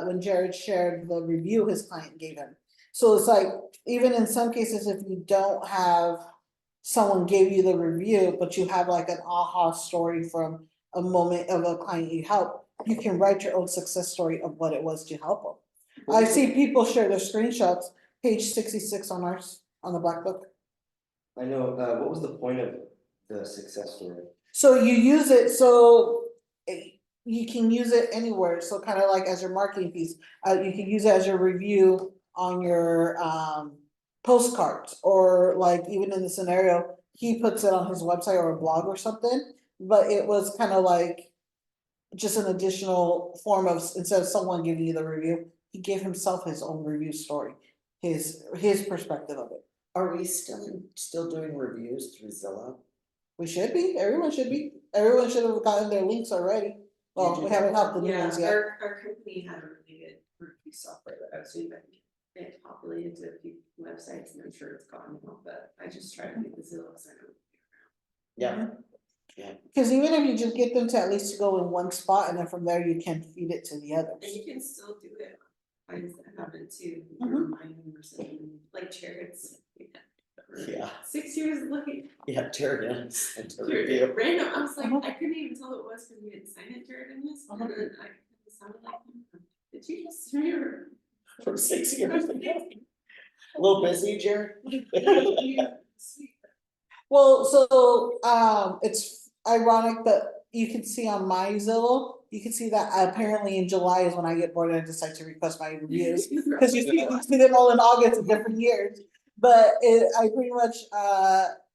when Jared shared the review his client gave him. So it's like, even in some cases, if you don't have someone give you the review, but you have like an aha story from a moment of a client you help, you can write your own success story of what it was to help them. I see people share their screenshots, page 66 on ours, on the Black Book. I know, what was the point of the success story? So you use it, so you can use it anywhere, so kind of like as your marketing piece, you can use it as your review on your postcards, or like even in the scenario, he puts it on his website or a blog or something, but it was kind of like just an additional form of, instead of someone giving you the review, he gave himself his own review story, his perspective of it. Are we still doing reviews through Zillow? We should be, everyone should be, everyone should have gotten their links already. Well, we haven't helped the new Yeah, ones yet. our company had a really good review software that I was doing, but it populated to a few websites and I'm sure it's gone now, but I just try to do the Zillow center. Yeah, Cause even if you just get them to at least go in one spot and then from there you can feed it to the others. And you can still do it. I just happen to Mhm. remind them or something, like Jared's. Yeah. 6 years late. yeah, Jared sent a review. Random, I was like, Uh-huh. I couldn't even tell it was because we didn't sign it, Jared, in this, and then it sounded like, did you just hear? From 6 years ago. A little busy, Jared? Sweet. Well, so, it's ironic that you can see on my Zillow, you can see that apparently in July is when I get bored and I decide to request my reviews. Cause you see them all in August of different years, but I pretty much,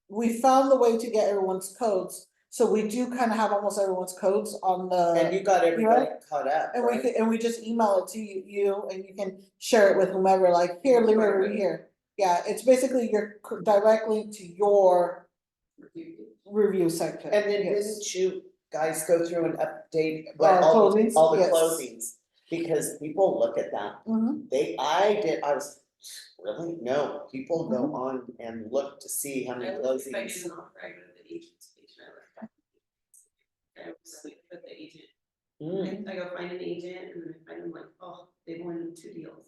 we found the way to get everyone's codes. So we do kind of have almost everyone's codes on And the, you got everybody caught up, and right? we just email it to you and you can share it with whomever, like, here, leave me a review here. Yeah, it's basically your direct link to your review section. And then Yes. didn't you guys go through and update Our all closings? the Yes. closings? Because people look at that. Mhm. I was, really? No, people go on and look to see how many I look, if I closings. get an offer, I go to the agent's page and I look back. I was like, with the agent, Mm, I go find an agent and then I find them like, oh, they won 2 deals.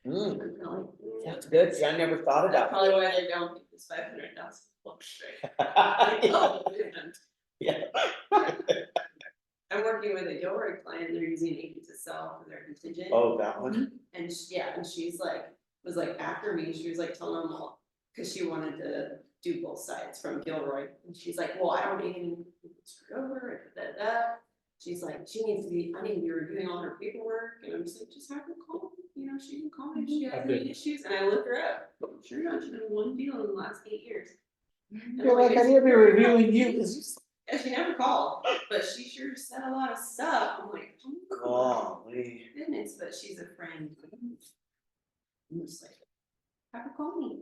mm, I'm kinda like, that's good, see, I never thought That's about probably why they're down this 500,000 straight. that. Oh, man. Yeah. I'm working with a Gilroy client, they're using an agent to sell for their contingent. Oh, that one, And yeah, and she's like, was like after me, she was like telling them all, cause she wanted to do both sides from Gilroy, and she's like, well, I don't need anyone screwed over, da, da, da. She's like, I need to be reviewing all her paperwork, and I'm just like, just have her call, you know, she can call me if she has any issues, and I look her up. Sure enough, she's done one deal in the last 8 years. And I'm You're like, I need to be reviewing you, cause you. And she never called, but she sure said a lot of stuff, I'm like, oh Golly. my goodness, but she's a friend. I'm just like, have her call me,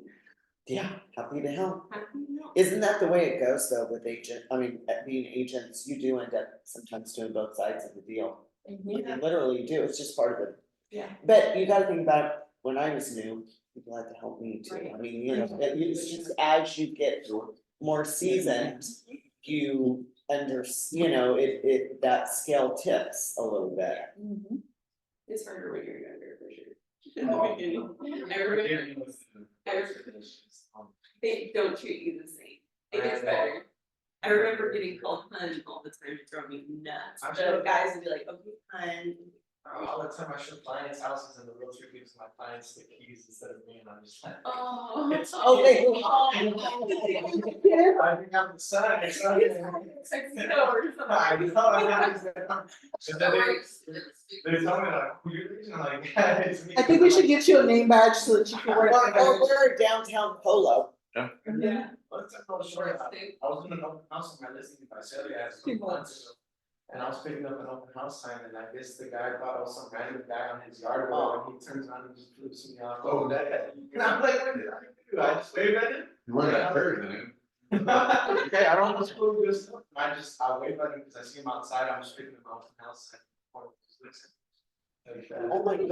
Yeah, happy to help. have her know. Isn't that the way it goes though with being agents, you do end up sometimes doing both sides of the deal. You literally do, it's just part of it. Yeah. But you gotta think about it, when I was new, people had to help me too, I Right. mean, it's just as you get more seasoned, you that scale tips a little bit. It's harder when you're younger, for sure. Oh. I remember, they don't treat you the same, it gets better. I remember getting called hun all the time, it drove me nuts, I'm the sure- guys would be like, okay, hun. All the time I show clients' houses and the realtor gives my clients the keys instead of me, and I'm just like. Oh. It's Okay. I think I'm the son or something. I know, I'm not. So then they tell me like, who you're reaching, I'm like, yeah, it's me. I think we should get you a name badge so that you can wear Or it. badge. wear a downtown polo. Yeah. Let's talk about short. I was in an open house in my listing in Visalia as a months ago. And I was picking up an open house sign, and I guess the guy thought I was some random guy on his yard, or whatever, and he turns around and just flips me off, oh, that, and I'm like, what did I do? I just waved at him. You weren't that third, then. Okay, I don't just do this stuff, I wave at him because I see him outside, I'm just picking him up from the house. Oh my God.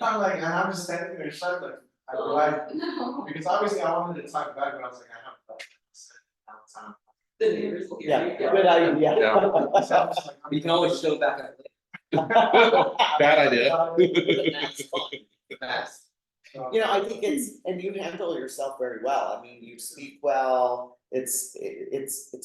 I'm like, and I'm just standing there, shut like, I go, I, No. because obviously I wanted to talk back, but I was like, I have to downtown. The neighbors will hear Yeah, you. good idea. So I'm just like, You can always show back up. Bad idea. Fast. I think and you handle yourself very well, I mean, you speak well, it's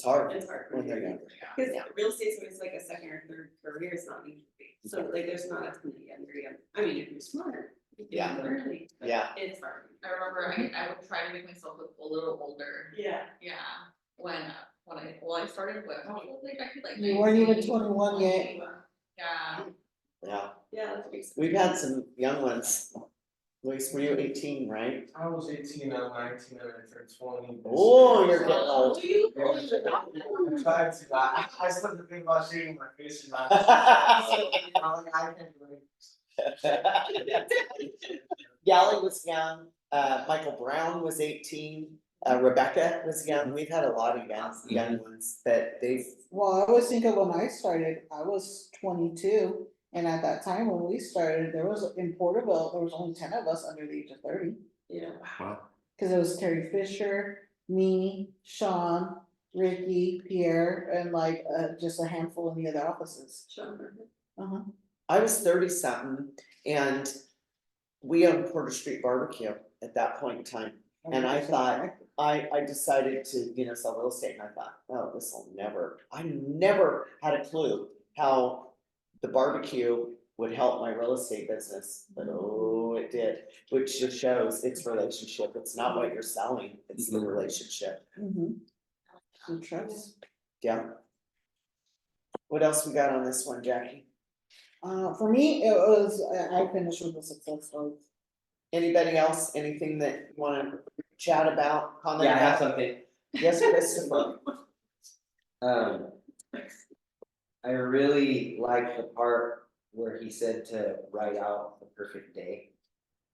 hard It's hard. when they're younger. Cause real estate's always like a second or third career, it's not easy, so like there's not a ton of younger, I mean, if you're smart. you can Yeah. do it early, but Yeah. It's hard. I remember I would try to make myself look a little older, Yeah. yeah, when I started with, I was like, I could like. You weren't even 19, 21 yet. 20, Yeah, Yeah, Yeah, that's big. we've had some young ones. Luis, were you 18, right? I was 18, I'm 19, and I turned 20. Oh, you're getting old. I tried to, I still think about shooting my face and not. I can't do it. Gally was young, Michael Brown was 18, Rebecca was young, we've had a lot of young ones that they've. Well, I always think of when I started, I was 22, and at that time when we started, there was in Porterville, there was only 10 of us under the age of 30. Yeah. Wow. Cause it was Terry Fisher, me, Sean, Ricky, Pierre, and like, just a handful in the other offices. Sure. Uh-huh. I was 30 something and we owned Porter Street Barbecue at that point in time. And I thought, I decided to, sell real estate and I thought, oh, I never had a clue how the barbecue would help my real estate business, but oh, it did, which just shows it's relationship. It's not what you're selling, it's the relationship. Mm-hmm. Trust. Yeah. What else we got on this one, Jackie? For me, it was, I finished with the success story. Anybody else, anything that you wanna chat about, comment Yeah, I have about? something. Yes, Christopher. I really like the part where he said to write out the perfect day.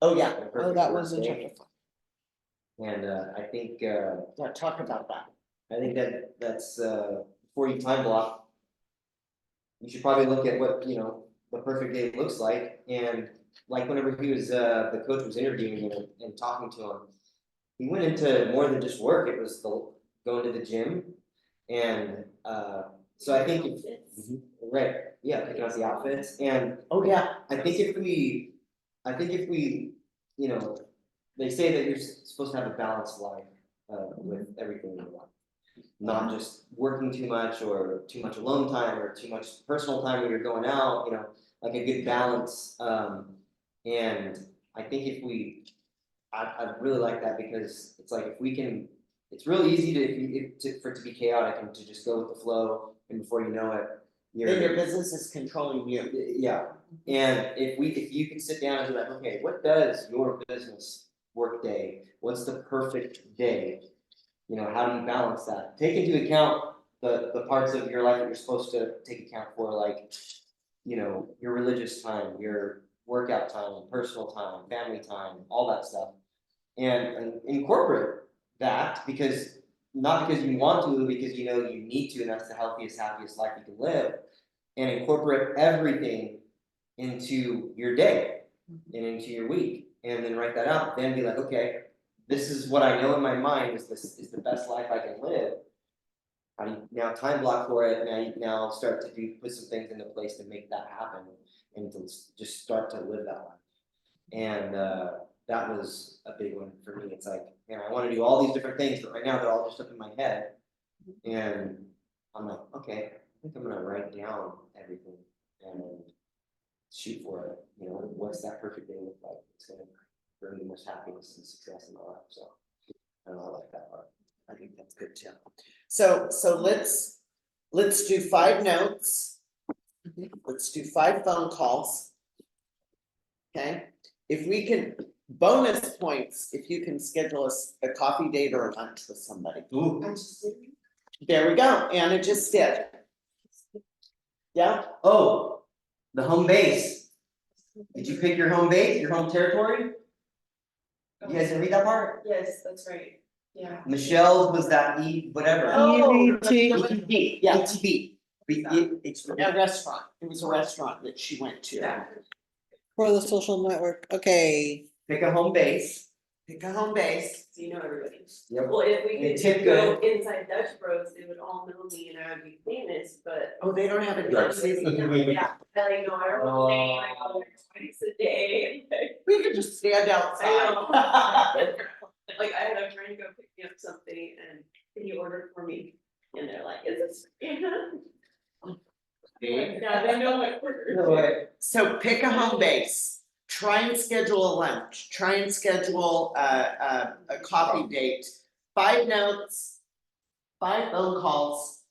Oh, yeah, the Oh, perfect that work was in day. chapter 5. And I think yeah, talk about that. that's before you time block. You should probably look at what, the perfect day looks like, and like whenever he was, the coach was interviewing him and talking to him. He went into more than just work, it was going to the gym, and so I think right, yeah, picking out the outfits, and Oh, yeah, I think if we, they say that you're supposed to have a balanced life, with everything in your life. Not just working too much or too much alone time or too much personal time when you're going out, like a good balance, and I think I really like that because it's like if we can it's real easy to, for it to be chaotic and to just go with the flow, and before you know it, Then your business is controlling you. yeah, and if you can sit down and be like, okay, what does your business work day, what's the perfect day? You know, how do you balance that? Take into account the parts of your life that you're supposed to take account for, like, you know, your religious time, your workout time, personal time, family time, all that stuff. And incorporate that, because not because you want to, because you know you need to, and that's the healthiest, happiest life you can live. And incorporate everything into your day and into your week, and then write that out. Then be like, okay, this is what I know in my mind is the best life I can live. How do you now time block for it? Now start to put some things into place to make that happen, and to just start to live that life. And that was a big one for me. It's like, man, I want to do all these different things, but right now they're all just up in my head. And I'm like, okay, I think I'm gonna write down everything and shoot for it. You know, what's that perfect day look like? It's gonna bring the most happiness and success in my life. So I don't know, I like that part. I think that's good too. So let's do 5 notes. Let's do 5 phone calls. Okay, if we can, bonus points, if you can schedule a coffee date or a lunch with somebody. Ooh. There we go, Anna just did. Yeah, Oh, the home base. Did you pick your home base, your home territory? You guys didn't read that part? Yes, that's right, yeah. Michelle's was that whatever. EVT. Yeah. ETB. It's a restaurant, it was a restaurant that she went to. Yeah. For the social network, okay. pick a home base. Pick a home base. So you know everybody. Yep. Well, if we And could tip go inside Dutch Bros, they would all know me and I would be famous, but. Oh, they don't have a Right. Dutch city. Yeah, I like know everyone, I go there twice a day. We could just stand outside. Like I had a friend go pick me up something and he ordered for me and they're like, is this? Yeah, they know my order. No way. So pick a home base, try and schedule a lunch, try and schedule a coffee date, 5 notes, 5 phone calls,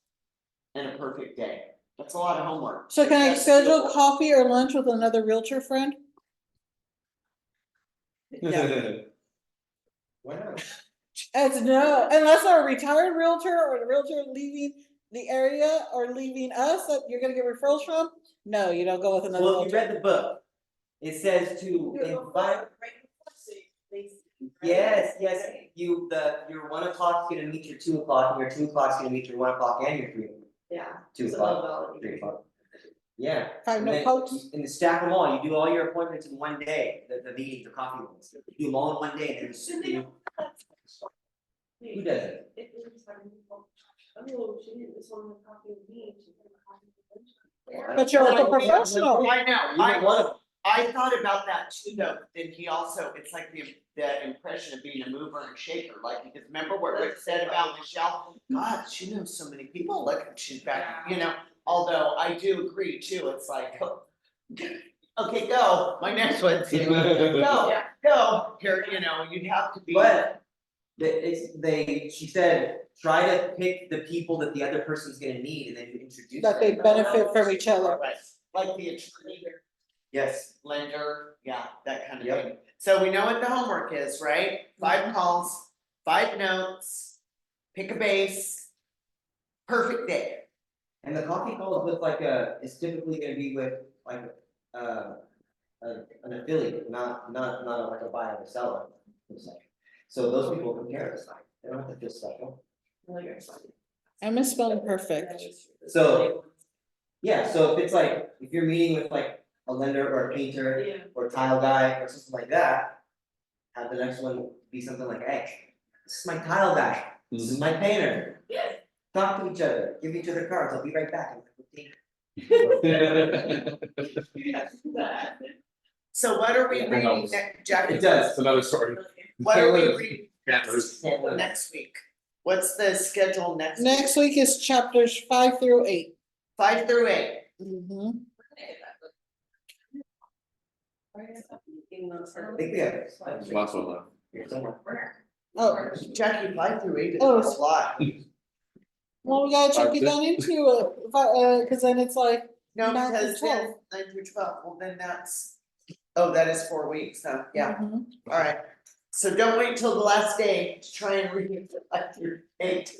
and a perfect day. That's a lot of homework. So can I That's schedule doable. coffee or lunch with another realtor friend? Why not? As no, unless they're a retired realtor or a realtor leaving the area or leaving us that you're gonna get referrals from? No, you don't go with another Well, if you realtor. read the book, it says to invite. Yes, your 1 o'clock is gonna meet your 2 o'clock, and your 2 o'clock is gonna meet your 1 o'clock and your 3, Yeah. 2 So o'clock, they'll 3 o'clock. Yeah. 5 And no then quotes. And stack them all, you do all your appointments in one day, the meetings, the coffee ones, you do them all in one day, and then just, who does it? Oh, she didn't, this one was coffee with me. She didn't have coffee with me. But you're like a professional. I know, You get one of them. I thought about that too, though, then he also, it's like the impression of being a mover and shaker, like, because remember what Rick said about Michelle? God, she knows so many people, look, she's back, you know, although I do agree too, it's like, okay, go, my next one's you, go, here, you know, you'd have to be. But she said, try to pick the people that the other person's gonna need and then you introduce them. That they benefit from each other. Right, like the attorney, Yes, lender, yeah, that kind of Yep. thing. So we know what the homework is, right? 5 calls, 5 notes, pick a base, perfect day. and the coffee calls with it's typically gonna be with like, an affiliate, not like a buyer or seller. It's like, so those people compare us, they don't have to feel special. I misspelled perfect. So, yeah, so if it's like, if you're meeting with like a lender or a painter Yeah. or a tile guy or something like that, have the next one be something like, hey, this is my tile guy, this is my painter. Yeah. Talk to each other, give each other cards, I'll be right back. So what are we Yeah, reading helps. next, Jack? It does. It's another story. What are we reading Cameras. next week? What's the schedule next? Next week is chapters 5 through 8. 5 through 8. Mhm. I think we have. Lots of them. Here somewhere. Oh, Jackie, 5 through 8 is Oh, a lot. well, we gotta check 5 it to- down into it, cause then it's like, No, 9 through because then 9 through 12, well, then that's, oh, that is 4 weeks, huh? Yeah, mhm. alright. So don't wait till the last day to try and read it 5 through 8.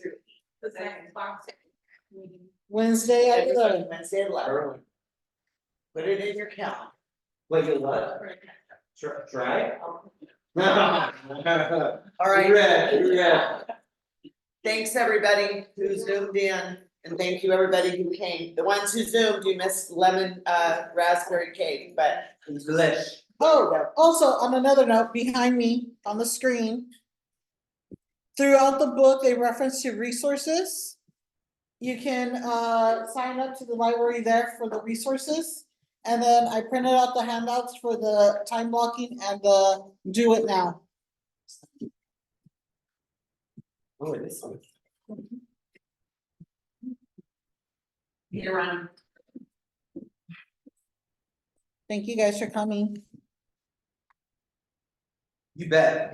The second class. Wednesday at 11. Wednesday at 11. Put it in your calendar. Wait, you what? Try? Alright. Thanks, everybody who zoomed in, and thank you, everybody who came. The ones who zoomed, you missed lemon, raspberry cake, but. It was delish. Oh, also on another note, behind me on the screen. Throughout the book, they reference to resources. You can sign up to the library there for the resources. And then I printed out the handouts for the time blocking and the do it now. Oh, it is. You're on. Thank you guys for coming. You bet.